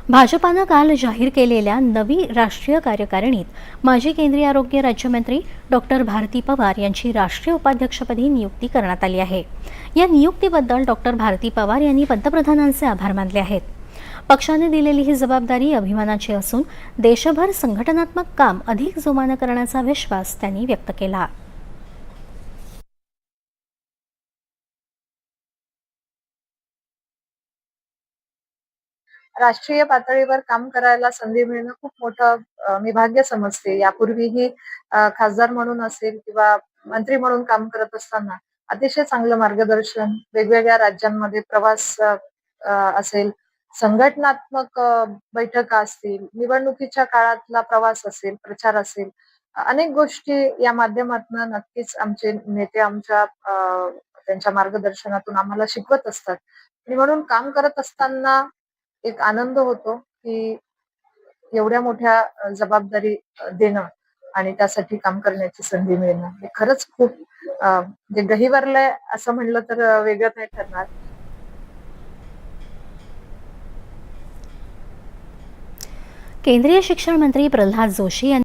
भाजपानं काल जाहीर केलेल्या नवी राष्ट्रीय कार्यकारिणीत माजी केंद्रीय आरोग्य राज्यमंत्री डॉक्टर भारती पवार यांची राष्ट्रीय उपाध्यक्षपदी नियुक्ती करण्यात आली आहे। या नियुक्तीबद्दल डॉक्टर भारती पवार यांनी पंतप्रधानांचे आभार मानले आहेत। पक्षाने दिलेली ही जबाबदारी अभिमानाची असून देशभर संघटनात्मक काम अधिक जोमाने करण्याचा विश्वास त्यांनी व्यक्त केला। राष्ट्रीय पातळीवर काम करायला संधी मिळणं खूप मोठं मी भाग्य समजते. यापूर्वीही खासदार म्हणून असेल किंवा मंत्री म्हणून काम करत असताना अतिशय चांगलं मार्गदर्शन, वेगवेगळ्या राज्यांमध्ये प्रवास असेल, संघटनात्मक बैठका असतील, निवडणुकीच्या काळातला प्रवास असेल, प्रचार असेल, अनेक गोष्टी या माध्यमातून नक्कीच आमचे नेते त्यांच्या मार्गदर्शनातून आम्हाला शिकवत असतात. आणि म्हणून काम करत असताना एक आनंद होतो, की एवढ्या मोठ्या जबाबदारी देणं आणि त्यासाठी काम करण्याची संधी मिळणं हे खरंच खूप म्हणजे गहिवरलंय असं म्हणलं तर वेगळं नाही ठरणार. केंद्रीय शिक्षण मंत्री प्रल्हाद जोशी यांनी